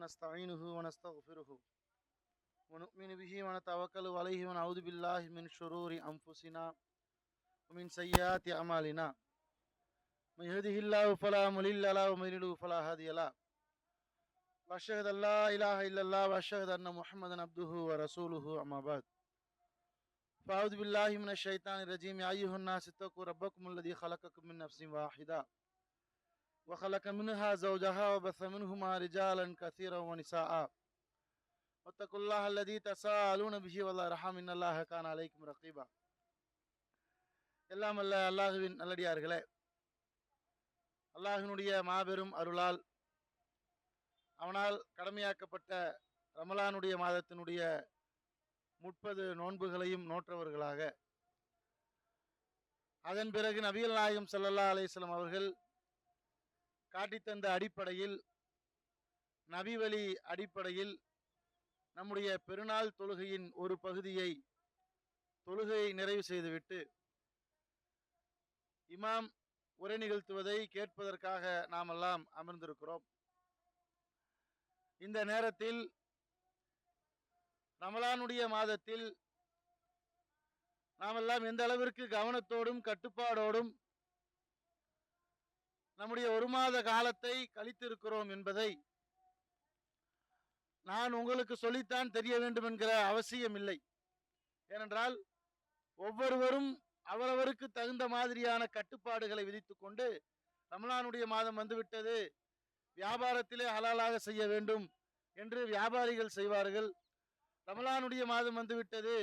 ونستعينه ونستغفره ونؤمن به ونتوكل عليه ونعوذ بالله من شرور أنفسنا ومن سيئات أعمالنا من يهده الله فلا مضل له ومن يضلل فلا هادي له وأشهد أن لا إله إلا الله وأشهد أن محمدا عبده ورسوله أما بعد فأعوذ بالله من الشيطان الرجيم يا أيها الناس اتقوا ربكم الذي خلقكم من نفس واحدة وخلق منها زوجها وبث منهما رجالا كثيرا ونساء واتقوا الله الذي تساءلون به والأرحام إن الله كان عليكم رقيبا. எல்லாம் அல்ல அல்லாஹுவின் நல்லடியார்களே, அல்லாஹினுடைய மாபெரும் அருளால் அவனால் கடமையாக்கப்பட்ட ரமலானுடைய மாதத்தினுடைய 30 நோன்புகளையும் நோற்றவர்களாக, அதன் பிறகு நபிகள் நாயகம் ஸல்லல்லாஹு அலைஹி வஸல்லம் அவர்கள் காட்டித்தந்த அடிப்படையில், நபி வழி அடிப்படையில் நம்முடைய பெருநாள் தொழுகையின் ஒரு பகுதியை தொழுகையை நிறைவு செய்துவிட்டு இமாம் உரை நிகழ்த்துவதை கேட்பதற்காக நாம் எல்லாம் அமர்ந்திருக்கிறோம். இந்த நேரத்தில் ரமலானுடைய மாதத்தில் நாம் எல்லாம் எந்த அளவிற்கு கவனத்தோடும் கட்டுப்பாடோடும் நம்முடைய ஒரு மாத காலத்தை கழித்திருக்கிறோம் என்பதை நான் உங்களுக்கு சொல்லித்தான் தெரிய வேண்டும் என்கிற அவசியம் இல்லை. ஏனென்றால் ஒவ்வொருவரும் அவரவருக்கு தகுந்த மாதிரியான கட்டுப்பாடுகளை விதித்துக் கொண்டு, ரமலானுடைய மாதம் வந்துவிட்டது, வியாபாரத்திலே ஹலாலாக செய்ய வேண்டும் என்று வியாபாரிகள் செய்வார்கள். ரமலானுடைய மாதம் வந்துவிட்டது,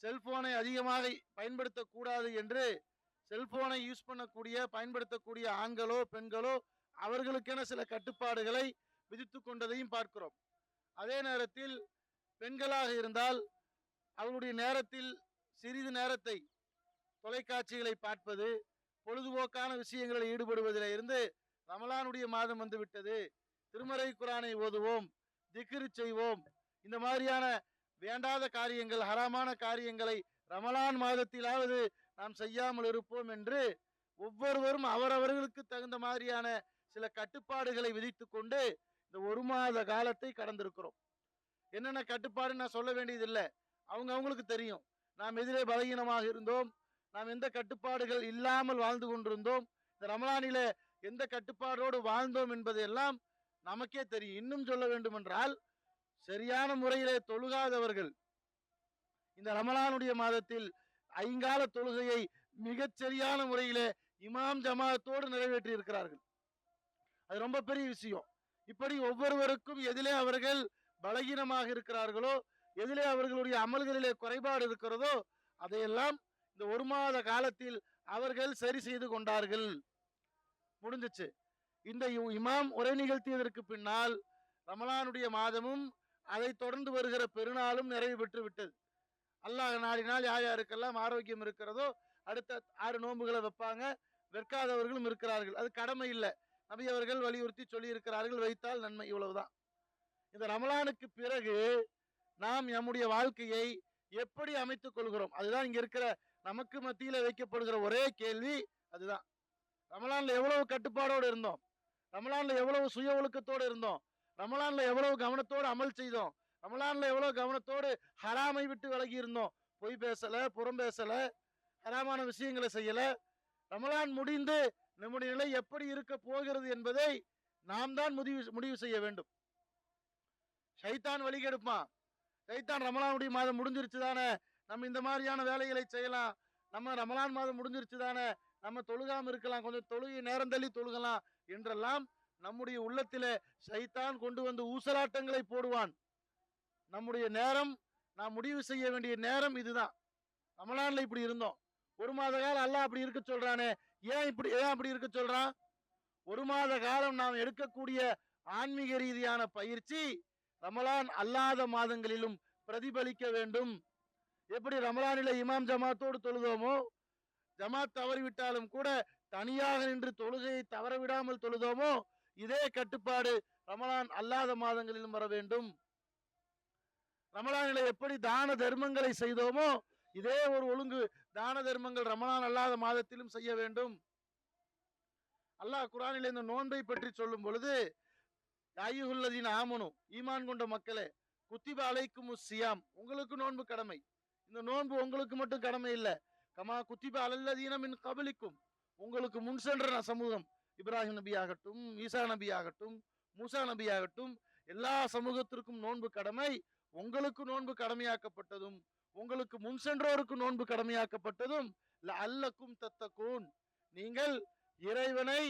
செல்போனை அதிகமாக பயன்படுத்தக்கூடாது என்று செல்போனை யூஸ் பண்ணக்கூடிய பயன்படுத்தக்கூடிய ஆண்களோ பெண்களோ அவர்களுக்கென சில கட்டுப்பாடுகளை விதித்து கொண்டதையும் பார்க்கிறோம். அதே நேரத்தில் பெண்களாக இருந்தால் அவருடைய நேரத்தில் சிறிது நேரத்தை தொலைக்காட்சிகளை பார்ப்பது, பொழுதுபோக்கான விஷயங்களில் ஈடுபடுவதில் இருந்து, ரமலானுடைய மாதம் வந்துவிட்டது, திருமறை குரானை ஓதுவோம், திக்ரு செய்வோம், இந்த மாதிரியான வேண்டாத காரியங்கள், ஹராமான காரியங்களை ரமலான் மாதத்திலாவது நாம் செய்யாமல் இருப்போம் என்று ஒவ்வொருவரும் அவரவர்களுக்கு தகுந்த மாதிரியான சில கட்டுப்பாடுகளை விதித்து கொண்டு இந்த ஒரு மாத காலத்தை கடந்திருக்கிறோம். என்னென்ன கட்டுப்பாடு நான் சொல்ல வேண்டியதில்லை, அவங்களுக்கு தெரியும். நாம் எதிரே பலகீனமாக இருந்தோம், நாம் எந்த கட்டுப்பாடுகள் இல்லாமல் வாழ்ந்து கொண்டிருந்தோம், இந்த ரமலானில எந்த கட்டுப்பாடோடு வாழ்ந்தோம் என்பதெல்லாம் நமக்கே தெரியும். இன்னும் சொல்ல வேண்டும் என்றால், சரியான முறையிலே தொழுகாதவர்கள் இந்த ரமலானுடைய மாதத்தில் ஐங்கால தொழுகையை மிகச் சரியான முறையிலே இமாம் ஜமாத்தோடு நிறைவேற்றி இருக்கிறார்கள். அது ரொம்ப பெரிய விஷயம். இப்படி ஒவ்வொருவருக்கும் எதிலே அவர்கள் பலகீனமாக இருக்கிறார்களோ, எதிலே அவர்களுடைய அமல்களிலே குறைபாடு இருக்கிறதோ, அதையெல்லாம் இந்த ஒரு மாத காலத்தில் அவர்கள் சரி செய்து கொண்டார்கள். முடிஞ்சிச்சு. இந்த இமாம் உரை நிகழ்த்தியதற்கு பின்னால் ரமலானுடைய மாதமும் அதை தொடர்ந்து வருகிற பெருநாளும் நிறைவு பெற்று விட்டது. அல்லாஹ் நாடினால் யார் யாருக்கெல்லாம் ஆரோக்கியம் இருக்கிறதோ அடுத்த 6 நோன்புகளை வைப்பாங்க. வெற்காதவர்களும் இருக்கிறார்கள், அது கடமை இல்லை. நபி அவர்கள் வலியுறுத்தி சொல்லி இருக்கிறார்கள், வைத்தால் நன்மை, இவ்வளவுதான். இந்த ரமலானுக்கு பிறகு நாம் நம்முடைய வாழ்க்கையை எப்படி அமைத்துக் கொள்கிறோம், அதுதான் இங்க இருக்கிற நமக்கு மத்தியில வைக்கப்படுகிற ஒரே கேள்வி. அதுதான், ரமலான்ல எவ்வளவு கட்டுப்பாடோடு இருந்தோம், ரமலான்ல எவ்வளவு சுய ஒழுக்கத்தோடு இருந்தோம், ரமலான்ல எவ்வளவு கவனத்தோடு அமல் செய்தோம், ரமலான்ல எவ்வளவு கவனத்தோடு ஹராமை விட்டு விலகி இருந்தோம், பொய் பேசல, புறம் பேசல, ஹராமான விஷயங்களை செய்யல. ரமலான் முடிந்து நம்முடைய நிலை எப்படி இருக்க போகிறது என்பதை நாம் தான் முடிவு செய்ய வேண்டும். ஷைத்தான் வழிகெடுப்பான். ஷைத்தான் ரமலானுடைய மாதம் முடிஞ்சிருச்சு தானே, நம்ம இந்த மாதிரியான வேலைகளை செய்யலாம், நம்ம ரமலான் மாதம் முடிஞ்சிருச்சு தானே, நம்ம தொழுகாம இருக்கலாம், கொஞ்சம் தொழுகை நேரம் தள்ளி தொழுகலாம் என்றெல்லாம் நம்முடைய உள்ளத்திலே ஷைத்தான் கொண்டு வந்து ஊசலாட்டங்களை போடுவான். நம்முடைய நேரம், நாம் முடிவு செய்ய வேண்டிய நேரம் இதுதான். ரமலான்ல இப்படி இருந்தோம், ஒரு மாத காலம் அல்லாஹ் அப்படி இருக்க சொல்றானே, ஏன் அப்படி இருக்க சொல்றான்? ஒரு மாத காலம் நாம் எடுக்கக்கூடிய ஆன்மீக ரீதியான பயிற்சி ரமலான் அல்லாத மாதங்களிலும் பிரதிபலிக்க வேண்டும். எப்படி ரமலானில இமாம் ஜமாத்தோடு தொழுதோமோ, ஜமாத் தவறிவிட்டாலும் கூட தனியாக நின்று தொழுகையை தவறவிடாமல் தொழுதோமோ, இதே கட்டுப்பாடு ரமலான் அல்லாத மாதங்களிலும் வர வேண்டும். ரமலானில எப்படி தான தர்மங்களை செய்தோமோ, இதே ஒரு ஒழுங்கு தான தர்மங்கள் ரமலான் அல்லாத மாதத்திலும் செய்ய வேண்டும். அல்லாஹ் குர்ஆனில் இந்த நோன்பை பற்றி சொல்லும் பொழுது, யாயுல்லதீன ஆமனு, ஈமான் கொண்ட மக்களே, குத்திப அலைக்கும் சியாம், உங்களுக்கு நோன்பு கடமை. இந்த நோன்பு உங்களுக்கு மட்டும் கடமை இல்லை. கமா குத்திப அலல்லதீன மின் கபலிக்கும், உங்களுக்கு முன் சென்ற சமூகம், இப்ராஹிம் நபி ஆகட்டும், ஈசா நபி ஆகட்டும், மூசா நபி ஆகட்டும், எல்லா சமூகத்திற்கும் நோன்பு கடமை. உங்களுக்கு நோன்பு கடமையாக்கப்பட்டதும் உங்களுக்கு முன் சென்றோருக்கு நோன்பு கடமையாக்கப்பட்டதும் அல்லக்கும் தத்தக்கூன், நீங்கள் இறைவனை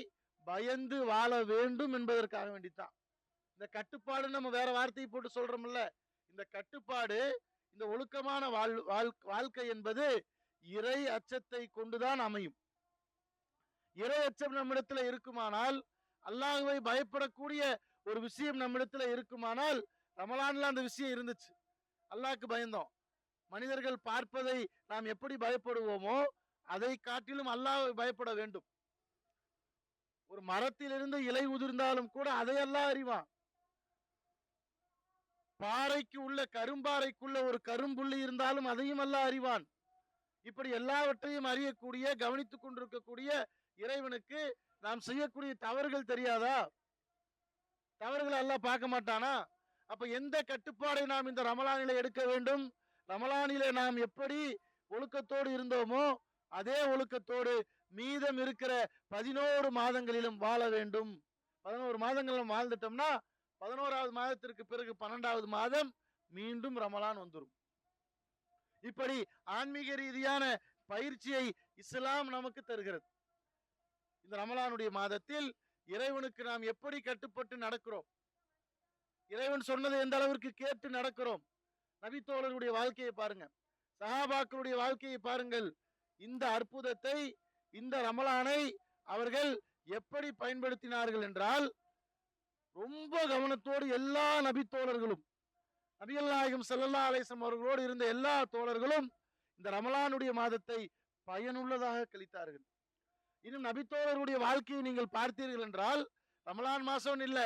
பயந்து வாழ வேண்டும் என்பதற்காக வேண்டித்தான். இந்த கட்டுப்பாடு நம்ம வேற வார்த்தையை போட்டு சொல்றோம்ல, இந்த கட்டுப்பாடு, இந்த ஒழுக்கமான வாழ்க்கை என்பது இறை அச்சத்தை கொண்டுதான் அமையும். இறை அச்சம் நம்மிடத்துல இருக்குமானால், அல்லாஹ்வை பயப்படக்கூடிய ஒரு விஷயம் நம்மிடத்துல இருக்குமானால், ரமலான்ல அந்த விஷயம் இருந்துச்சு. அல்லாஹ்க்கு பயந்தோம். மனிதர்கள் பார்ப்பதை நாம் எப்படி பயப்படுவோமோ அதை காட்டிலும் அல்லாஹ்வை பயப்பட வேண்டும். ஒரு மரத்திலிருந்து இலை உதிர்ந்தாலும் கூட அதை அல்லாஹ் அறிவான். பாறைக்கு உள்ள கரும்பாறைக்குள்ள ஒரு கரும்புள்ளி இருந்தாலும் அதையும் அல்லாஹ் அறிவான். இப்படி எல்லாவற்றையும் அறியக்கூடிய, கவனித்துக் கொண்டிருக்கக்கூடிய இறைவனுக்கு நாம் செய்யக்கூடிய தவறுகள் தெரியாதா? தவறுகளை அல்லாஹ் பார்க்க மாட்டானா? அப்ப எந்த கட்டுப்பாடை நாம் இந்த ரமலானிலே எடுக்க வேண்டும்? ரமலானிலே நாம் எப்படி ஒழுக்கத்தோடு இருந்தோமோ அதே ஒழுக்கத்தோடு மீதம் இருக்கிற 11 மாதங்களிலும் வாழ வேண்டும். 11 மாதங்களிலும் வாழ்ந்துட்டோம்னா 11வது மாதத்திற்கு பிறகு 12வது மாதம் மீண்டும் ரமலான் வந்துடும். இப்படி ஆன்மீக ரீதியான பயிற்சியை இஸ்லாம் நமக்கு தருகிறது. இந்த ரமலானுடைய மாதத்தில் இறைவனுக்கு நாம் எப்படி கட்டுப்பட்டு நடக்கிறோம், இறைவன் சொன்னதை எந்த அளவிற்கு கேட்டு நடக்கிறோம். நபித்தோழருடைய வாழ்க்கையை பாருங்க, சஹாபாக்களுடைய வாழ்க்கையை பாருங்கள். இந்த அற்புதத்தை, இந்த ரமலானை அவர்கள் எப்படி பயன்படுத்தினார்கள் என்றால், ரொம்ப கவனத்தோடு எல்லா நபித்தோழர்களும், நபிகள் நாயகம் ஸல்லல்லாஹு அலைஹி வஸல்லம் அவர்களோடு இருந்த எல்லா தோழர்களும் இந்த ரமலானுடைய மாதத்தை பயனுள்ளதாக கழித்தார்கள். இன்னும் நபித்தோழருடைய வாழ்க்கையை நீங்கள் பார்த்தீர்கள் என்றால், ரமலான் மாசம் இல்ல,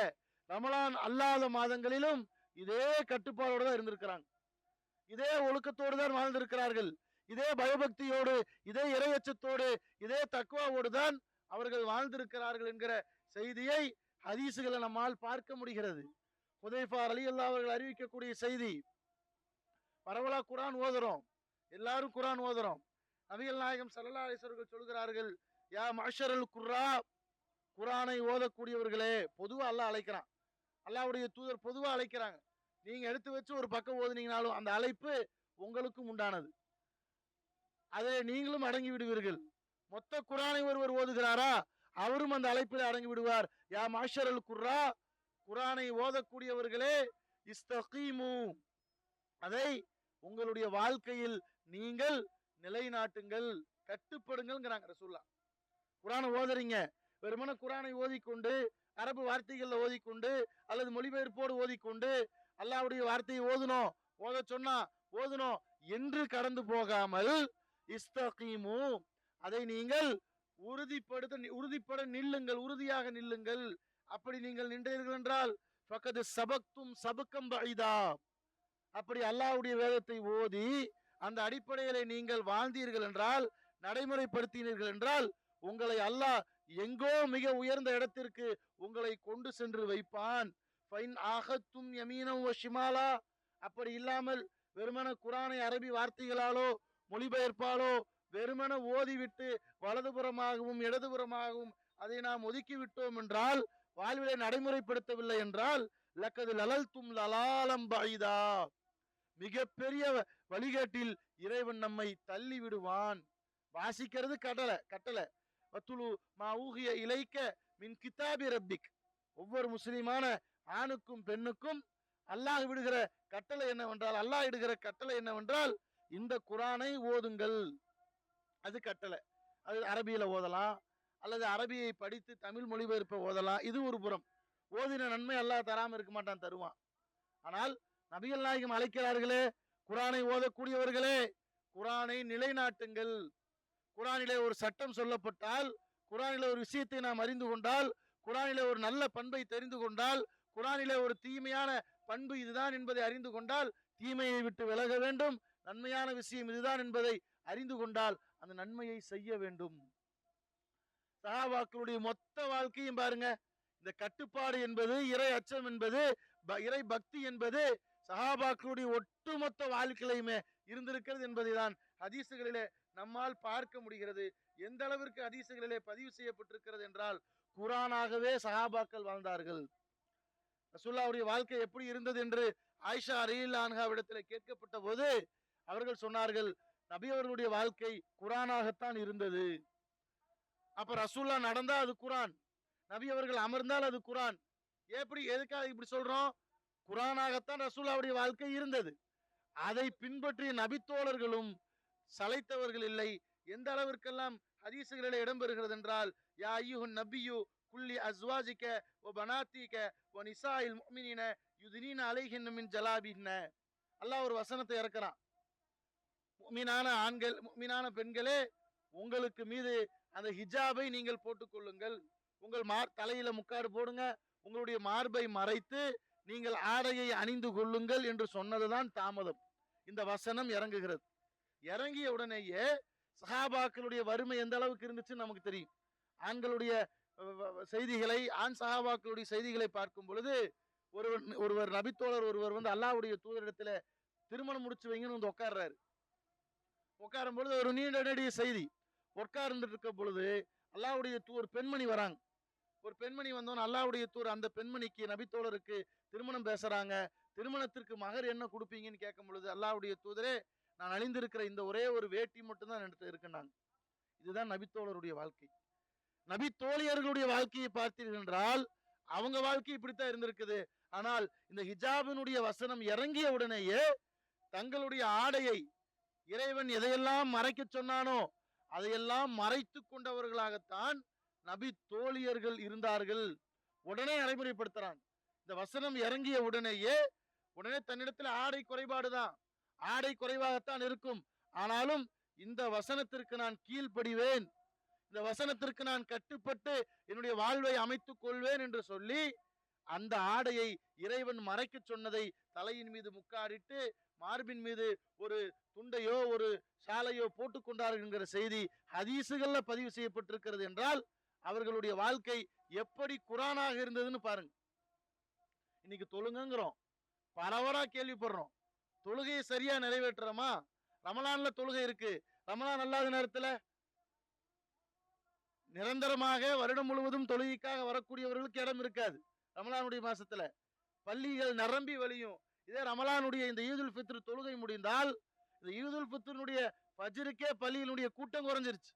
ரமலான் அல்லாத மாதங்களிலும் இதே கட்டுப்பாடோடு தான் இருந்திருக்கிறாங்க. இதே ஒழுக்கத்தோடு தான் வாழ்ந்திருக்கிறார்கள். இதே பயபக்தியோடு, இதே இறையச்சத்தோடு, இதே தக்வாவோடு தான் அவர்கள் வாழ்ந்திருக்கிறார்கள் என்கிற செய்தியை ஹதீசுகளை நம்மால் பார்க்க முடிகிறது. ஹுதைஃபா ரலியல்லாஹு அவர்கள் அறிவிக்கக்கூடிய செய்தி. பரவலா குர்ஆன் ஓதுறோம், எல்லாரும் குர்ஆன் ஓதுறோம். நபிகள் நாயகம் ஸல்லல்லாஹு அலைஹி வஸல்லம் சொல்கிறார்கள், யா மஅஷரல் குர்ரா, குர்ஆனை ஓதக்கூடியவர்களே. பொதுவா அல்லாஹ் அழைக்கிறான், அல்லாஹ்வுடைய தூதர் பொதுவா அழைக்கிறாங்க. நீங்க எடுத்து வச்சு ஒரு பக்கம் ஓதுனீங்கனாலும் அந்த அழைப்பு உங்களுக்கும் உண்டானது, அதை நீங்களும் அடங்கி விடுவீர்கள். மொத்த குர்ஆனை ஒருவர் ஓதுகிறாரா, அவரும் அந்த அழைப்பில் அடங்கி விடுவார். யா மஅஷரல் குர்ரா, குர்ஆனை ஓதக்கூடியவர்களே, இஸ்தகீமு, அதை உங்களுடைய வாழ்க்கையில் நீங்கள் நிலைநாட்டுங்கள், கட்டுப்படுங்கள்ங்கிறாங்க ரசூலுல்லாஹ். குர்ஆனை ஓதுறீங்க, வெறுமனே குர்ஆனை ஓதிக்கொண்டு, அரபு வார்த்தைகள்ல ஓதிக்கொண்டு, அல்லது மொழிபெயர்ப்போடு ஓதிக்கொண்டு, அல்லாஹ்வுடைய வார்த்தையை ஓதணும், ஓத சொன்னா ஓதணும் என்று கடந்து போகாமல், இஸ்தகீமு, அதை நீங்கள் உறுதிப்பட நில்லுங்கள், உறுதியாக நில்லுங்கள். அப்படி நீங்கள் நின்றீர்கள் என்றால் ஃபக்கத் சபக்தும் சபக்கம் பைதா, அப்படி அல்லாஹ்வுடைய வேதத்தை ஓதி அந்த அடிப்படையிலே நீங்கள் வாழ்ந்தீர்கள் என்றால், நடைமுறைப்படுத்தினீர்கள் என்றால், உங்களை அல்லாஹ் எங்கோ மிக உயர்ந்த இடத்திற்கு உங்களை கொண்டு சென்று வைப்பான். ஃபைன் ஆகத்தும் யமீனம் வ ஷிமாலா, அப்படி இல்லாமல் வெறுமன குர்ஆனை அரபி வார்த்தைகளாலோ மொழிபெயர்ப்பாலோ வெறுமன ஓதிவிட்டு வலதுபுறமாகவும் இடதுபுறமாகவும் அதை நாம் ஒதுக்கி விட்டோம் என்றால், வாழ்விலை நடைமுறைப்படுத்தவில்லை என்றால், லக்கது லலல்தும் லலாலம் பைதா, மிகப்பெரிய வழிகாட்டில் இறைவன் நம்மை தள்ளி விடுவான். வாசிக்கிறது கட்டளை. வத்துலு மா ஊகிய இலைக்க மின் கிதாபி ரப்பிக், ஒவ்வொரு முஸ்லிமான ஆணுக்கும் பெண்ணுக்கும் அல்லாஹ் விடுகிற கட்டளை என்னவென்றால், அல்லாஹ் இடுகிற கட்டளை என்னவென்றால், இந்த குர்ஆனை ஓதுங்கள். அது கட்டளை. அது அரபியில ஓதலாம், அல்லது அரபியை படித்து தமிழ் மொழிபெயர்ப்பை ஓதலாம். இது ஒரு புறம். ஓதின நன்மை அல்லாஹ் தராம இருக்க மாட்டான், தருவான். ஆனால் நபிகள் நாயகம் அழைக்கிறார்களே, குர்ஆனை ஓதக்கூடியவர்களே, குர்ஆனை நிலைநாட்டுங்கள். குர்ஆனிலே ஒரு சட்டம் சொல்லப்பட்டால், குர்ஆனிலே ஒரு விஷயத்தை நாம் அறிந்து கொண்டால், குர்ஆனிலே ஒரு நல்ல பண்பை தெரிந்து கொண்டால், குர்ஆனிலே ஒரு தீமையான பண்பு இதுதான் என்பதை அறிந்து கொண்டால், தீமையை விட்டு விலக வேண்டும். நன்மையான விஷயம் இதுதான் என்பதை அறிந்து கொண்டால் அந்த நன்மையை செய்ய வேண்டும். சஹாபாக்களுடைய மொத்த வாழ்க்கையும் பாருங்க, இந்த கட்டுப்பாடு என்பது, இறை அச்சம் என்பது, இறை பக்தி என்பது சஹாபாக்களுடைய ஒட்டுமொத்த வாழ்க்கையிலுமே இருந்திருக்கிறது என்பதை தான் ஹதீசுகளிலே நம்மால் பார்க்க முடிகிறது. எந்த அளவிற்கு ஹதீசுகளிலே பதிவு செய்யப்பட்டிருக்கிறது என்றால், குரானாகவே சஹாபாக்கள் வாழ்ந்தார்கள். ரசூலுல்லாஹ்வுடைய வாழ்க்கை எப்படி இருந்தது என்று ஆயிஷா ரலியல்லாஹு அன்ஹாவிடத்தில் கேட்கப்பட்ட போது அவர்கள் சொன்னார்கள், நபி அவர்களுடைய வாழ்க்கை குரானாகத்தான் இருந்தது. அப்ப ரசூல்லா நடந்தா அது குரான், நபி அவர்கள் அமர்ந்தால் அது குரான். எப்படி, எதுக்காக இப்படி சொல்றோம்? குரானாகத்தான் ரசூலுல்லாஹ்வுடைய வாழ்க்கை இருந்தது. அதை பின்பற்றிய நபித்தோழர்களும் சளைத்தவர்கள் இல்லை. எந்த அளவிற்கெல்லாம் ஹதீசுகளில் இடம்பெறுகிறது என்றால், யா அய்யுஹன் நபியு குல்லி அஸ்வாஜிக வ பனாத்திக வ நிசாஇல் முஃமினீன யுத்னீன அலைஹின்ன மின் ஜலாபிஹின்ன. அல்லாஹ் ஒரு வசனத்தை இறக்குறான். முஃமினான ஆண்கள், முஃமினான பெண்களே, உங்களுக்கு மீது அந்த ஹிஜாபை நீங்கள் போட்டுக்கொள்ளுங்கள். உங்கள் தலையில முக்காடு போடுங்க, உங்களுடைய மார்பை மறைத்து நீங்கள் ஆடையை அணிந்து கொள்ளுங்கள் என்று சொன்னதுதான் தாமதம். இந்த வசனம் இறங்குகிறது. இறங்கிய உடனேயே சஹாபாக்களுடைய வறுமை எந்த அளவுக்கு இருந்துச்சுன்னு நமக்கு தெரியும். ஆண்களுடைய செய்திகளை, ஆண் சஹாபாக்களுடைய செய்திகளை பார்க்கும் பொழுது, ஒருவர் நபித்தோழர் ஒருவர் வந்து அல்லாஹ்வுடைய தூதரிடத்துல திருமணம் முடிச்சு வைங்கன்னு வந்து உட்கார்றாரு. உட்காரும் பொழுது ஒரு நீண்ட நெடிய செய்தி. உட்கார்ந்துட்டு இருக்க பொழுது அல்லாஹ்வுடைய ஒரு பெண்மணி வராங்க. ஒரு பெண்மணி வந்தோன்னு அல்லாஹ்வுடைய தூதர் அந்த பெண்மணிக்கு, நபித்தோழருக்கு திருமணம் பேசுறாங்க. திருமணத்திற்கு மகர் என்ன கொடுப்பீங்கன்னு கேட்கும் பொழுது, அல்லாஹ்வுடைய தூதரே, நான் அணிந்திருக்கிற இந்த ஒரே ஒரு வேட்டி மட்டும் தான் எடுத்து இருக்குன்னாங்க. இதுதான் நபித்தோழருடைய வாழ்க்கை. நபி தோழியர்களுடைய வாழ்க்கையை பார்த்தீர்கள் என்றால் அவங்க வாழ்க்கை இப்படித்தான் இருந்திருக்குது. ஆனால் இந்த ஹிஜாபினுடைய வசனம் இறங்கிய உடனேயே தங்களுடைய ஆடையை, இறைவன் எதையெல்லாம் மறைக்க சொன்னானோ அதையெல்லாம் மறைத்து கொண்டவர்களாகத்தான் நபி தோழியர்கள் இருந்தார்கள். உடனே நடைமுறைப்படுத்துறாங்க. இந்த வசனம் இறங்கிய உடனேயே தன்னிடத்தில் ஆடை குறைபாடுதான், ஆடை குறைவாகத்தான் இருக்கும். ஆனாலும் இந்த வசனத்திற்கு நான் கீழ்ப்படிவேன், இந்த வசனத்திற்கு நான் கட்டுப்பட்டு என்னுடைய வாழ்வை அமைத்துக் கொள்வேன் என்று சொல்லி அந்த ஆடையை இறைவன் மறைக்க சொன்னதை தலையின் மீது முக்காடிட்டு மார்பின் மீது ஒரு துண்டையோ ஒரு சாலையோ போட்டுக்கொண்டார்கள் என்கிற செய்தி ஹதீசுகள்ல பதிவு செய்யப்பட்டிருக்கிறது என்றால் அவர்களுடைய வாழ்க்கை எப்படி குரானாக இருந்ததுன்னு பாருங்க. இன்னைக்கு தொழுங்கிறோம், பரவரா கேள்விப்படுறோம். தொழுகையை சரியா நிறைவேற்றுறோமா? ரமலான்ல தொழுகை இருக்கு, ரமலான் அல்லாத நேரத்துல நிரந்தரமாக வருடம் முழுவதும் தொழுகைக்காக வரக்கூடியவர்களுக்கு இடம் இருக்காது. ரமலானுடைய மாசத்துல பள்ளிகள் நிரம்பி வழியும். இதே ரமலானுடைய இந்த ஈதுல் ஃபித்ர் தொழுகை முடிந்தால் இந்த ஈதுல் ஃபித்ருடைய ஃபஜ்ருக்கே பள்ளியினுடைய கூட்டம் குறைஞ்சிருச்சு.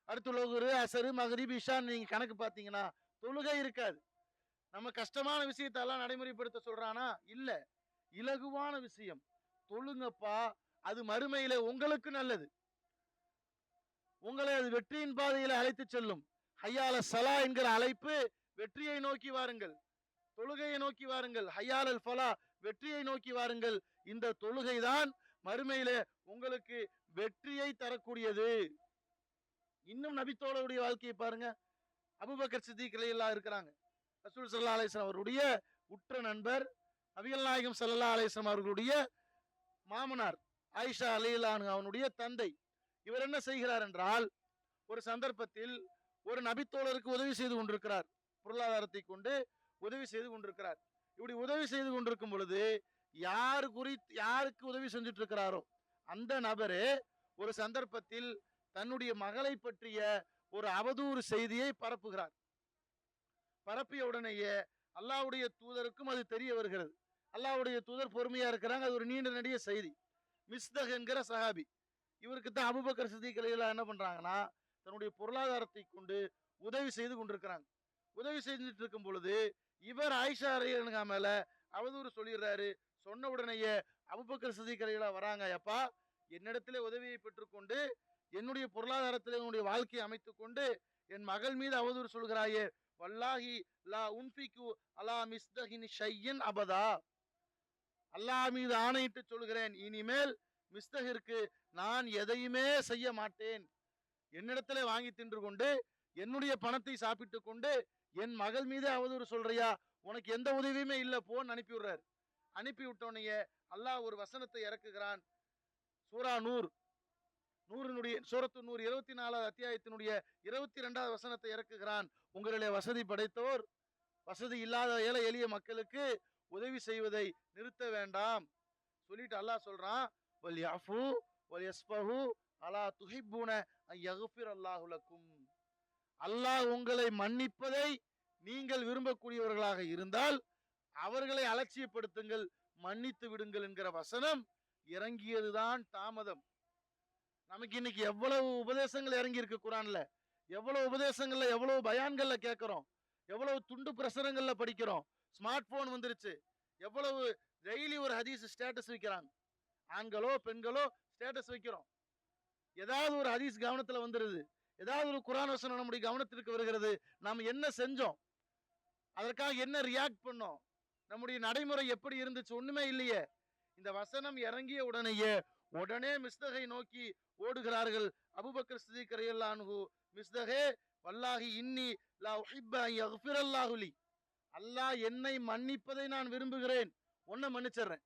அடுத்து லோகுரு, அசரு, மகரிப், இஷான் நீங்க கணக்கு பார்த்தீங்கன்னா தொழுகை இருக்காது. நம்ம கஷ்டமான விஷயத்தெல்லாம் நடைமுறைப்படுத்த சொல்றானா? இல்ல, இலகுவான விஷயம் தொழுங்கப்பா, அது மறுமையில உங்களுக்கு நல்லது, உங்களை அது வெற்றியின் பாதையில அழைத்து செல்லும். ஹையால சலா என்கிற அழைப்பு வெற்றியை நோக்கி வாருங்கள், தொழுகையை நோக்கி வாருங்கள். ஹையாலல் ஃபலா வெற்றியை நோக்கி வாருங்கள். இந்த தொழுகை தான் மறுமையில உங்களுக்கு வெற்றியை தரக்கூடியது. இன்னும் நபித்தோழருடைய வாழ்க்கையை பாருங்க. அபூபக்கர் சித்திக் ரலியல்லாஹு இருக்கிறாங்க. ரசூல் ஸல்லல்லாஹு அலைஹி வஸல்லம் அவருடைய உற்ற நண்பர், நபிகள் நாயகம் ஸல்லல்லாஹு அலைஹி வஸல்லம் அவர்களுடைய மாமனார், ஆயிஷா ரலியல்லாஹு அன்ஹா அவனுடைய தந்தை. இவர் என்ன செய்கிறார் என்றால், ஒரு சந்தர்ப்பத்தில் ஒரு நபித்தோழருக்கு உதவி செய்து கொண்டிருக்கிறார். பொருளாதாரத்தை கொண்டு உதவி செய்து கொண்டிருக்கிறார். இப்படி உதவி செய்து கொண்டிருக்கும் பொழுது யாருக்கு உதவி செஞ்சுட்டு இருக்கிறாரோ அந்த நபரே ஒரு சந்தர்ப்பத்தில் தன்னுடைய மகளை பற்றிய ஒரு அவதூறு செய்தியை பரப்புகிறார். பரப்பிய உடனேயே அல்லாஹ்வுடைய தூதருக்கும் அது தெரிய வருகிறது. அல்லாஹ்வுடைய தூதர் பொறுமையா இருக்கிறாங்க. அது ஒரு நீண்ட நெடிய செய்தி. மிஸ்தக் என்கிற சஹாபி, இவருக்கு தான் அபூபக்கர் சித்திக் ரலியல்லாஹு என்ன பண்றாங்கன்னா, தன்னுடைய பொருளாதாரத்தை கொண்டு உதவி செய்து கொண்டிருக்கிறாங்க. உதவி செஞ்சுட்டு இருக்கும் பொழுது இவர் ஆயிஷா ரலியல்லாஹு அன்ஹா மேல அவதூறு சொல்லிடுறாரு. சொன்ன உடனேயே அபூபக்கர் சித்திக் ரலியல்லாஹு வராங்க, அப்பா, என்னிடத்திலே உதவியை பெற்றுக்கொண்டு என்னுடைய பொருளாதாரத்திலே உன்னுடைய வாழ்க்கையை அமைத்துக் கொண்டு என் மகள் மீது அவதூறு சொல்கிறாயே, வல்லாஹி லா உன்ஃபிகு அலா மிஸ்தஹின் ஷையன் அபதா, அல்லாஹ் மீது ஆணையிட்டு சொல்கிறேன், இனிமேல் மிஸ்தகிற்கு நான் எதையுமே செய்ய மாட்டேன். என்னிடத்திலே வாங்கி தின்று கொண்டு என்னுடைய பணத்தை சாப்பிட்டு கொண்டு என் மகள் மீது அவதூறு சொல்றியா, உனக்கு எந்த உதவியுமே இல்ல போன்னு அனுப்பி விடுறாரு. அனுப்பி விட்டோனையே அல்லாஹ் ஒரு வசனத்தை இறக்குகிறான். சூரா நூர், சூரத்து நூர் 24வது அத்தியாயத்தினுடைய 22வது வசனத்தை இறக்குகிறான். உங்களிலே வசதி படைத்தோர் வசதி இல்லாத ஏழை எளிய மக்களுக்கு உதவி செய்வதை நிறுத்த வேண்டாம் சொல்லிட்டு அல்லாஹ் சொல்றான், வல் யஃபு வல் யஸ்பஹு அலா துஹிப்பூன அன் யக்ஃபிர் அல்லாஹு லக்கும். அல்லாஹ் உங்களை மன்னிப்பதை நீங்கள் விரும்பக்கூடியவர்களாக இருந்தால் அவர்களை அலட்சியப்படுத்துங்கள், மன்னித்து விடுங்கள் என்கிற வசனம் இறங்கியதுதான் தாமதம். நமக்கு இன்னைக்கு எவ்வளவு உபதேசங்கள் இறங்கி இருக்கு குரான்ல, எவ்வளவு உபதேசங்கள்ல, எவ்வளவு பயான்கள்ல கேட்கிறோம், எவ்வளவு துண்டு பிரசுரங்கள்ல படிக்கிறோம். ஸ்மார்ட் போன் வந்துருச்சு, எவ்வளவு டெய்லி ஒரு ஹதீஸ் ஸ்டேட்டஸ் வைக்கிறாங்க. ஆண்களோ பெண்களோ ஸ்டேட்டஸ் வைக்கிறோம். ஏதாவது ஒரு ஹதீஸ் கவனத்துல வந்துருது, ஏதாவது ஒரு குரான் வசனம் நம்முடைய கவனத்திற்கு வருகிறது. நாம் என்ன செஞ்சோம், அதற்காக என்ன ரியாக்ட் பண்ணோம், நம்முடைய நடைமுறை எப்படி இருந்துச்சு, ஒண்ணுமே இல்லையே. இந்த வசனம் இறங்கிய உடனே மிஸ்தகை நோக்கி ஓடுகிறார்கள். அபூபக்கர் சித்திக் ரலியல்லாஹு அன்ஹு, மிஸ்தகே வல்லாஹி இன்னி லா உஹிப்ப அன் யக்ஃபிரல்லாஹு லி, அல்லாஹ் என்னை மன்னிப்பதை நான் விரும்புகிறேன், உன்னை மன்னிச்சிடுறேன்.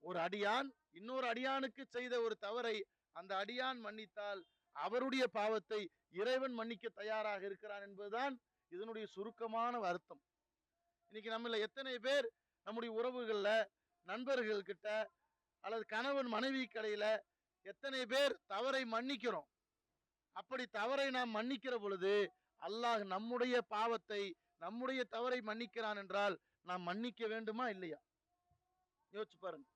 ஒரு அடியான் இன்னொரு அடியானுக்கு செய்த ஒரு தவறை அந்த அடியான் மன்னித்தால் அவருடைய பாவத்தை இறைவன் மன்னிக்க தயாராக இருக்கிறான் என்பதுதான் இதனுடைய சுருக்கமான அர்த்தம். இன்னைக்கு நம்மள எத்தனை பேர் நம்முடைய உறவுகள்ல, நண்பர்கள் கிட்ட அல்லது கணவன் மனைவி கடையில எத்தனை பேர் தவறை மன்னிக்கிறோம். அப்படி தவறை நாம் மன்னிக்கிற பொழுது அல்லாஹ் நம்முடைய பாவத்தை, நம்முடைய தவறை மன்னிக்கிறான் என்றால் நாம் மன்னிக்க வேண்டுமா இல்லையா? யோசிச்சு பாருங்க.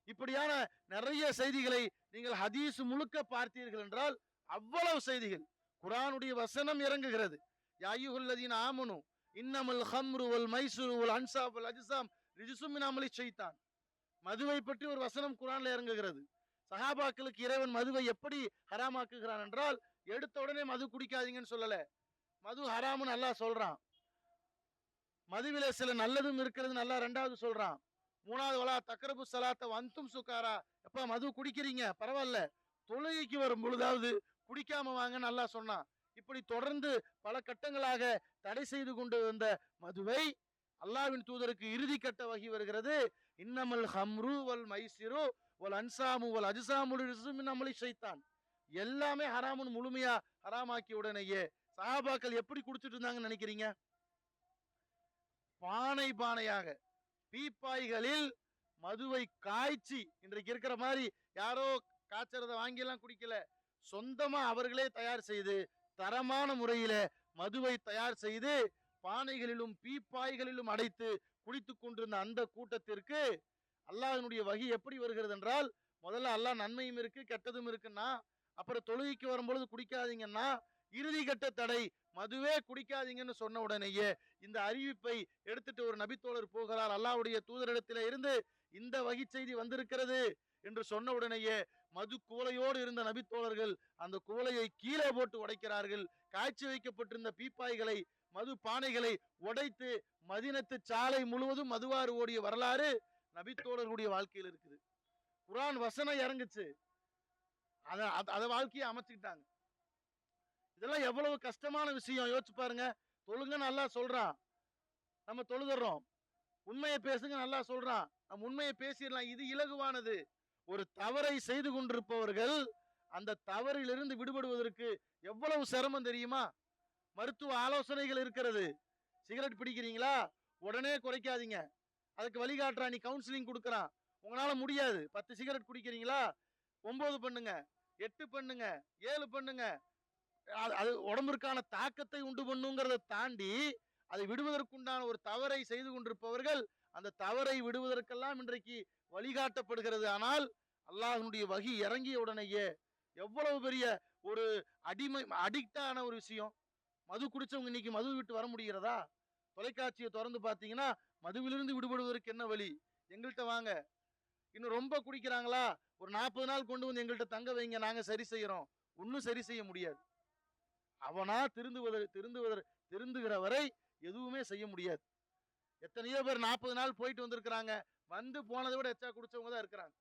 இப்படியான நிறைய செய்திகளை நீங்கள் ஹதீஸ் முழுக்க பார்த்தீர்கள் என்றால் அவ்வளவு செய்திகள். குர்ஆனுடைய வசனம் இறங்குகிறது, யா அய்யுஹல்லதீன ஆமனு இன்னமல் ஹம்ரு வல் மைசுரு வல் அன்சாப் வல் அஜ்ஸாம் ரிஜ்சும் மின் அமலி ஷைத்தான். மதுவை பற்றி ஒரு வசனம் குர்ஆன்ல இறங்குகிறது. சஹாபாக்களுக்கு இறைவன் மதுவை எப்படி ஹராமாக்குகிறான் என்றால், எடுத்த உடனே மது குடிக்காதீங்கன்னு சொல்லல, மது ஹராம்னு அல்லாஹ் சொல்றான். மதுவில சில நல்லதும் இருக்கிறது நல்லா ரெண்டாவது சொல்றான். மூணாவது வலா தக்ரபு ஸலாத்த வன்தும் சுகாரா, எப்ப மது குடிக்கிறீங்க பரவாயில்ல, தொழுகைக்கு வரும் பொழுதாவது குடிக்காம வாங்கன்னு அல்லாஹ் சொன்னான். இப்படி தொடர்ந்து பல கட்டங்களாக தடை செய்து கொண்டு வந்த மதுவை அல்லாஹ்வின் தூதருக்கு இறுதி கட்ட வகி வருகிறது. இன்னமல் ஹம்ரு வல் மைசிரு வல் அன்சாமு வல் அஜ்ஸாமு ரிஜ்சும் மின் அமலி ஷைத்தான். எல்லாமே ஹராமுன்னு முழுமையா ஹராமாக்கிய உடனேயே சஹாபாக்கள் எப்படி குடிச்சிட்டு இருந்தாங்கன்னு நினைக்கிறீங்க? பானை பானையாக பீப்பாய்களில் மதுவை காய்ச்சி, இன்றைக்கு இருக்கிற மாதிரி யாரோ காய்ச்சறத வாங்கி எல்லாம் குடிக்கல, சொந்தமா அவர்களே தயார் செய்து தரமான முறையில மதுவை தயார் செய்து பானைகளிலும் பீப்பாய்களிலும் அடைத்து குடித்துக் கொண்டிருந்த அந்த கூட்டத்திற்கு அல்லாஹ்வினுடைய வகி எப்படி வருகிறது என்றால், முதல்ல அல்லாஹ் நன்மையும் இருக்கு கெட்டதும் இருக்குன்னா, அப்புறம் தொழுகைக்கு வரும்பொழுது குடிக்காதீங்கன்னா, இறுதி கட்ட தடை மதுவே குடிக்காதீங்கன்னு சொன்ன உடனேயே இந்த அறிவிப்பை எடுத்துட்டு ஒரு நபித்தோழர் போகிறார். அல்லாஹ்வுடைய தூதரிடத்தில இருந்து இந்த வகி செய்தி வந்திருக்கிறது என்று சொன்ன உடனேயே மது குவளையோடு இருந்த நபித்தோழர்கள் அந்த குவளையை கீழே போட்டு உடைக்கிறார்கள். காய்ச்சி வைக்கப்பட்டிருந்த பீப்பாய்களை, மது பானைகளை உடைத்து மதீனத்து சாலை முழுவதும் மதுவாறு ஓடிய வரலாறு நபித்தோழர்களுடைய வாழ்க்கையில் இருக்குது. குர்ஆன் வசனம் இறங்குச்சு, அத வாழ்க்கையை அமைச்சுக்கிட்டாங்க. இதெல்லாம் எவ்வளவு கஷ்டமான விஷயம் யோசிச்சு பாருங்க. தொழுங்கன்னு அல்லாஹ் சொல்றான், நம்ம தொழுதுறோம். உண்மையை பேசுங்க அல்லாஹ் சொல்றான், நம்ம உண்மையை பேசிடலாம், இது இலகுவானது. ஒரு தவறை செய்து கொண்டிருப்பவர்கள் அந்த தவறிலிருந்து விடுபடுவதற்கு எவ்வளவு சிரமம் தெரியுமா? மருத்துவ ஆலோசனைகள் இருக்கிறது. சிகரெட் பிடிக்கிறீங்களா, உடனே குறைக்காதீங்க, அதுக்கு வழிகாட்டுறான், நீ கவுன்சிலிங் கொடுக்கறான். உங்களால முடியாது, 10 சிகரெட் குடிக்கிறீங்களா 9 பண்ணுங்க, 8 பண்ணுங்க, 7 பண்ணுங்க. அது உடம்பிற்கான தாக்கத்தை உண்டு பண்ணுங்கிறத தாண்டி அதை விடுவதற்குண்டான ஒரு தவறை செய்து கொண்டிருப்பவர்கள் அந்த தவறை விடுவதற்கெல்லாம் இன்றைக்கு வழிகாட்டப்படுகிறது. ஆனால் அல்லாஹ்வுடைய வகி இறங்கிய உடனேயே எவ்வளவு பெரிய ஒரு அடிக்டான ஒரு விஷயம். மது குடிச்சவங்க இன்னைக்கு மது விட்டு வர முடிகிறதா? தொலைக்காட்சியை திறந்து பார்த்தீங்கன்னா மதுவிலிருந்து விடுபடுவதற்கு என்ன வழி, எங்கள்கிட்ட வாங்க. இன்னும் ரொம்ப குடிக்கிறாங்களா, ஒரு 40 நாள் கொண்டு வந்து எங்கள்கிட்ட தங்க வைங்க, நாங்க சரி செய்யறோம். ஒன்னும் சரி செய்ய முடியாது. அவனா திருந்துகிற வரை எதுவுமே செய்ய முடியாது. எத்தனையோ பேர் 40 நாள் போயிட்டு வந்திருக்கிறாங்க, வந்து போனதை விட எச்சா குடிச்சவங்க தான் இருக்கிறாங்க.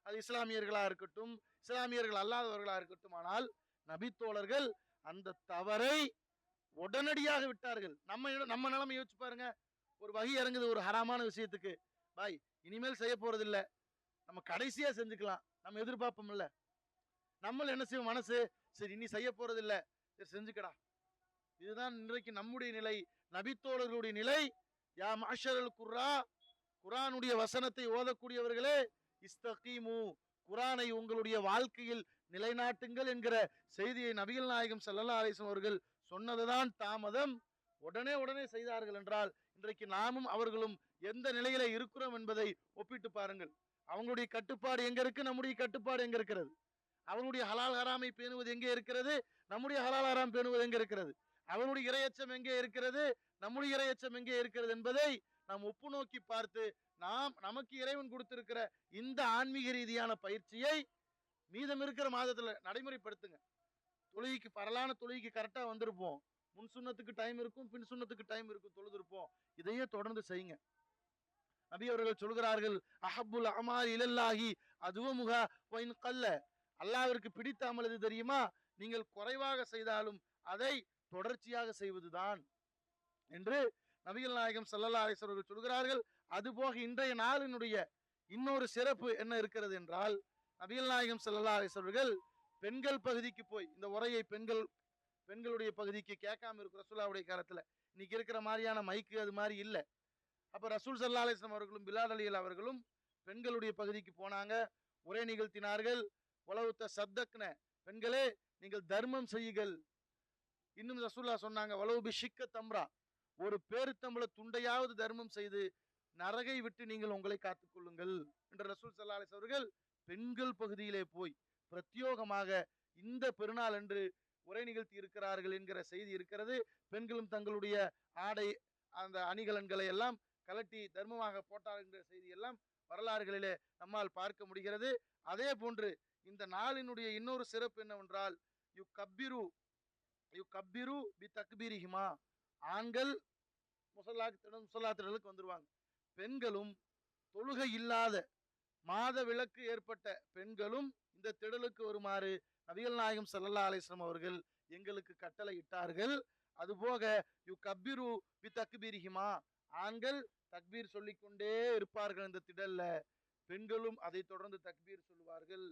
அது இஸ்லாமியர்களா இருக்கட்டும், இஸ்லாமியர்கள் அல்லாதவர்களா இருக்கட்டும். ஆனால் நபித்தோழர்கள் அந்த தவறை உடனடியாக விட்டார்கள். நம்ம நிலைமை யோசிச்சு பாருங்க. ஒரு வகி இறங்குது ஒரு ஹராமான விஷயத்துக்கு, பாய் இனிமேல் செய்ய போறது இல்ல, நம்ம கடைசியா செஞ்சுக்கலாம், நம்ம எதிர்பார்ப்போம் இல்ல. நம்ம என்ன செய்வோம், மனசு சரி இனி செய்ய போறது இல்ல, சரி செஞ்சுக்கடா, இதுதான் இன்றைக்கு நம்முடைய நிலை, நபித்தோழர்களுடைய நிலை. யா மாஷரல் குர்ரா, குர்ஆனுடைய வசனத்தை ஓதக்கூடியவர்களே, இஸ்தகீமு, குர்ஆனை உங்களுடைய வாழ்க்கையில் நிலைநாட்டுங்கள் என்கிற செய்தியை நபிகள் நாயகம் ஸல்லல்லாஹு அலைஹி வஸல்லம் அவர்கள் சொன்னதுதான் தாமதம். உடனே செய்தார்கள் என்றால் இன்றைக்கு நாமும் அவர்களும் எந்த நிலையில இருக்கிறோம் என்பதை ஒப்பிட்டு பாருங்கள். அவங்களுடைய கட்டுப்பாடு எங்க இருக்கு, நம்முடைய கட்டுப்பாடு எங்க இருக்கிறது? அவனுடைய ஹலால் ஹராமை பேணுவது எங்கே இருக்கிறது, நம்முடைய ஹலால் ஹராம் பேணுவது எங்க இருக்கிறது? அவனுடைய இரையச்சம் எங்கே இருக்கிறது, நம்முடைய இரையச்சம் எங்கே இருக்கிறது என்பதை நாம் ஒப்பு நோக்கி பார்த்து நமக்கு இறைவன் கொடுத்திருக்கிற இந்த ஆன்மீக ரீதியான பயிற்சியை மீதம் இருக்கிற மாதத்துல நடைமுறைப்படுத்துங்க. தொழுகைக்கு பரலான தொழுகைக்கு கரெக்டா வந்திருப்போம், முன் சுண்ணத்துக்கு டைம் இருக்கும், பின் சுண்ணத்துக்கு டைம் இருக்கும், தொழுதிருப்போம். இதையே தொடர்ந்து செய்யுங்க. நபி அவர்கள் சொல்கிறார்கள், அஹப்புல் அமால் இலல்லாஹி அதுவமுகா வைன் கல்ல, அல்லாஹ்விற்கு பிடித்த அமல் எது தெரியுமா? நீங்கள் குறைவாக செய்தாலும் அதை தொடர்ச்சியாக செய்வதுதான் என்று நபிகள் நாயகம் ஸல்லல்லாஹு அலைஹி வஸல்லம் சொல்கிறார்கள். அதுபோக இன்றைய நாளினுடைய இன்னொரு சிறப்பு என்ன இருக்கிறது என்றால், நபிகள் நாயகம் ஸல்லல்லாஹு அலைஹி வஸல்லம் பெண்கள் பகுதிக்கு போய் இந்த உரையை பெண்களுடைய பகுதிக்கு கேட்காம இருக்கும் ரசூலுல்லாஹ்வுடைய காலத்துல. இன்னைக்கு இருக்கிற மாதிரியான மைக்கு அது மாதிரி இல்லை. அப்ப ரசூல் ஸல்லல்லாஹு அலைஹி வஸல்லம் அவர்களும் பிலால் அலிகள் அவர்களும் பெண்களுடைய பகுதிக்கு போனாங்க, உரை நிகழ்த்தினார்கள். உலவுத்த சத்தக்ன, பெண்களே நீங்கள் தர்மம் செய்யுங்கள். இன்னும் ரசூலுல்லாஹ் சொன்னாங்க, உலவு பிஷிக்க தம்ரா, ஒரு பேருத்தம்பள துண்டையாவது தர்மம் செய்து நரகை விட்டு நீங்கள் உங்களை காத்துக் கொள்ளுங்கள் என்று ரசூல் ஸல்லல்லாஹு அலைஹி வஸல்லம் அவர்கள் பெண்கள் பகுதியிலே போய் பிரத்யோகமாக இந்த பெருநாள் என்று உரை நிகழ்த்தி இருக்கிறார்கள் என்கிற செய்தி இருக்கிறது. பெண்களும் தங்களுடைய ஆடை அந்த அணிகலன்களை எல்லாம் கலட்டி தர்மமாக போட்டார் என்கிற செய்தி எல்லாம் வரலாறுகளிலே நம்மால் பார்க்க முடிகிறது. அதே போன்று இந்த நாளினுடைய இன்னொரு சிறப்பு என்னவென்றால், யு கப்பிரு பி தக்பீரிஹிமா, ஆண்கள் முசல்லாத்திடலுக்கு வந்துருவாங்க, பெண்களும் தொழுகை இல்லாத மாத விலக்கு ஏற்பட்ட பெண்களும் இந்த திடலுக்கு வருமாறு நபிகள் நாயகம் ஸல்லல்லாஹு அலைஹி வஸல்லம் அவர்கள் எங்களுக்கு கட்டளை இட்டார்கள். அதுபோக யு கப்பிரு பி தக்பீரிஹிமா, ஆண்கள் தக்பீர் சொல்லிக்கொண்டே இருப்பார்கள் இந்த திடல்ல, பெண்களும் அதை தொடர்ந்து தக்பீர் சொல்லுவார்கள்.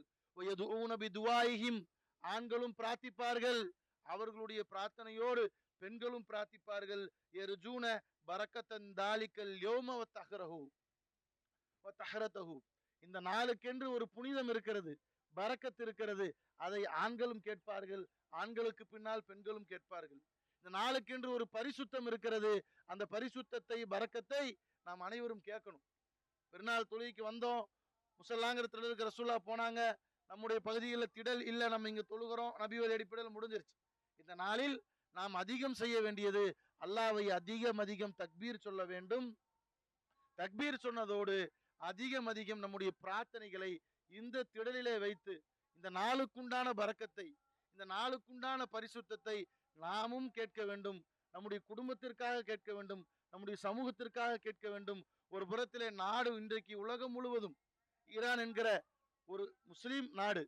ஆண்களும் பிரார்த்திப்பார்கள், அவர்களுடைய பிரார்த்தனையோடு பெண்களும் பிரார்த்திப்பார்கள். எர்ஜூன பரக்கத்தன் தாலிக்கல் யௌம வத்தஹரஹு வத்தஹரதஹு, இந்த நாளுக்கென்று ஒரு புனிதம் இருக்கிறது, பரக்கத் இருக்கிறது, அதை ஆண்களும் கேட்பார்கள், ஆண்களுக்கு பின்னால் பெண்களும் கேட்பார்கள். இந்த நாளுக்கென்று ஒரு பரிசுத்தம் இருக்கிறது, அந்த பரிசுத்தத்தை பரக்கத்தை நாம் அனைவரும் கேட்கணும். பெருநாள் தொழுகைக்கு வந்தோம், முசல்லாங்கிற திடலுக்கு ரசூலுல்லாஹ் போனாங்க, நம்முடைய பகுதிகளில் திடல் இல்லை, நம்ம இங்க தொழுகிறோம், நபிவழி அடிப்படையில் முடிஞ்சிருச்சு. இந்த நாளில் நாம் அதிகம் செய்ய வேண்டியது அல்லாஹ்வை அதிகம் தக்பீர் சொல்ல வேண்டும். தக்பீர் சொன்னதோடு அதிகம் நம்முடைய பிரார்த்தனைகளை இந்த திடலிலே வைத்து இந்த நாளுக்குண்டான பரக்கத்தை, இந்த நாளுக்குண்டான பரிசுத்தத்தை நாமும் கேட்க வேண்டும். நம்முடைய குடும்பத்திற்காக கேட்க வேண்டும், நம்முடைய சமூகத்திற்காக கேட்க வேண்டும். ஒரு புறத்திலே நாடு இன்றைக்கு உலகம் முழுவதும் ஈரான் என்கிற ஒரு முஸ்லிம் நாடு,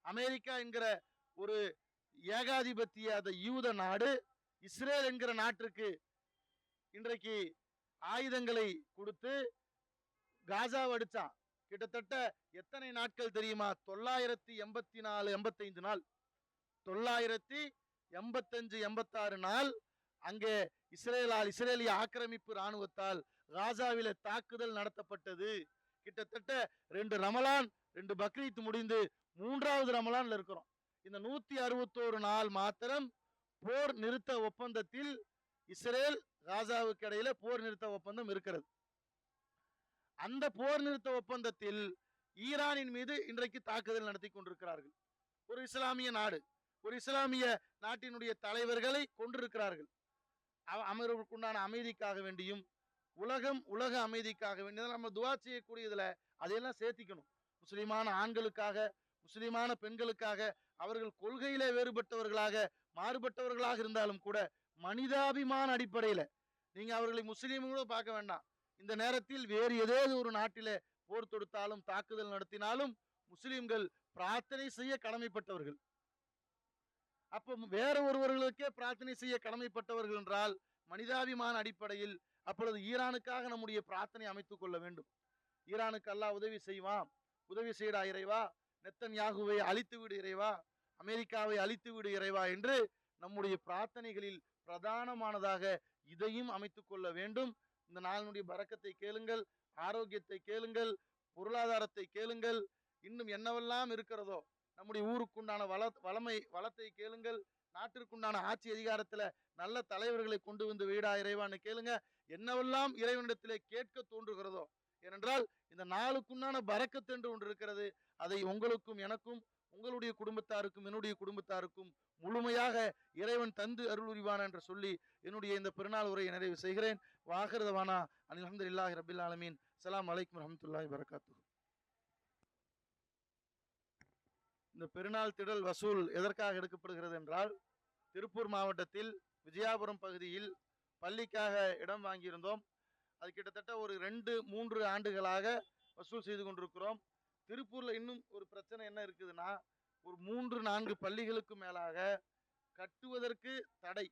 அமெரிக்கா என்கிற ஒரு ஏகாதிபத்திய அந்த யூத நாடு, இஸ்ரேல் என்கிற நாட்டிற்கு இன்றைக்கு ஆயுதங்களை கொடுத்து காசாவை அடிச்சான். கிட்டத்தட்ட எத்தனை நாட்கள் தெரியுமா? 985 நாள், 985-86 நாள் அங்கே இஸ்ரேலிய ஆக்கிரமிப்பு இராணுவத்தால் காசாவில தாக்குதல் நடத்தப்பட்டது. கிட்டத்தட்ட 2 ரமலான் 2 பக்ரீத் முடிந்து 3வது ரமலான்ல இருக்கிறோம். இந்த 161 நாள் மாத்திரம் போர் நிறுத்த ஒப்பந்தத்தில் இஸ்ரேல் காசாவுக்கு இடையில போர் நிறுத்த ஒப்பந்தம் இருக்கிறது. அந்த போர் நிறுத்த ஒப்பந்தத்தில் ஈரானின் மீது இன்றைக்கு தாக்குதல் நடத்தி கொண்டிருக்கிறார்கள். ஒரு இஸ்லாமிய நாடு, ஒரு இஸ்லாமிய நாட்டினுடைய தலைவர்களை கொண்டிருக்கிறார்கள். அவர்களுக்குண்டான அமைதிக்காக வேண்டியும் உலக அமைதிக்காக வேண்டியது நம்ம துவா செய்யக்கூடியதுல அதையெல்லாம் சேர்த்திக்கணும். முஸ்லிமான ஆண்களுக்காக, முஸ்லிமான பெண்களுக்காக, அவர்கள் கொள்கையிலே வேறுபட்டவர்களாக மாறுபட்டவர்களாக இருந்தாலும் கூட மனிதாபிமான அடிப்படையில நீங்க அவர்களை முஸ்லீம்களோ பார்க்க வேண்டாம். இந்த நேரத்தில் வேறு ஏதேது ஒரு நாட்டிலே போர் தொடுத்தாலும் தாக்குதல் நடத்தினாலும் முஸ்லிம்கள் பிரார்த்தனை செய்ய கடமைப்பட்டவர்கள். அப்ப வேற ஒருவர்களுக்கே பிரார்த்தனை செய்ய கடமைப்பட்டவர்கள் என்றால் மனிதாபிமான அடிப்படையில் அப்பொழுது ஈரானுக்காக நம்முடைய பிரார்த்தனை அமைத்துக் கொள்ள வேண்டும். ஈரானுக்கு அல்லாஹ் உதவி செய்வான், உதவி செய்யடா இறைவா, நெத்தன்யாகுவை அழித்து விடு இறைவா, அமெரிக்காவை அழித்து விடு இறைவா என்று நம்முடைய பிரார்த்தனைகளில் பிரதானமானதாக இதையும் அமைத்துக் கொள்ள வேண்டும். இந்த நாளினுடைய பரக்கத்தை கேளுங்கள், ஆரோக்கியத்தை கேளுங்கள், பொருளாதாரத்தை கேளுங்கள், இன்னும் என்னவெல்லாம் இருக்கிறதோ நம்முடைய ஊருக்குண்டான வளத்தை கேளுங்கள், நாட்டிற்குண்டான ஆட்சி அதிகாரத்துல நல்ல தலைவர்களை கொண்டு வந்து வீடா இறைவான்னு கேளுங்க. என்னவெல்லாம் இறைவனிடத்திலே கேட்க தோன்றுகிறதோ, ஏனென்றால் இந்த நாளுக்குண்டான பரக்கத்து என்று ஒன்று இருக்கிறது. அதை உங்களுக்கும் எனக்கும் உங்களுடைய குடும்பத்தாருக்கும் என்னுடைய குடும்பத்தாருக்கும் முழுமையாக இறைவன் தந்து அருள் புரிவான் என்று சொல்லி என்னுடைய இந்த பெருநாள் உரையை நிறைவு செய்கிறேன். வாஹிருதவானா அல்ஹம்துலில்லாஹி ரப்பில் ஆலமீன். அஸ்ஸலாமு அலைக்கும் வரஹ்மத்துல்லாஹி வபரகாத்துஹு. இந்த பெருநாள் திடல் வசூல் எதற்காக எடுக்கப்படுகிறது என்றால், திருப்பூர் மாவட்டத்தில் விஜயாபுரம் பகுதியில் பள்ளிக்காக இடம் வாங்கியிருந்தோம். அது கிட்டத்தட்ட ஒரு 2-3 ஆண்டுகளாக வசூல் செய்து கொண்டிருக்கிறோம். திருப்பூர்ல இன்னும் ஒரு பிரச்சனை என்ன இருக்குதுன்னா, ஒரு 3-4 பள்ளிகளுக்கு மேலாக கட்டுவதற்கு தடை.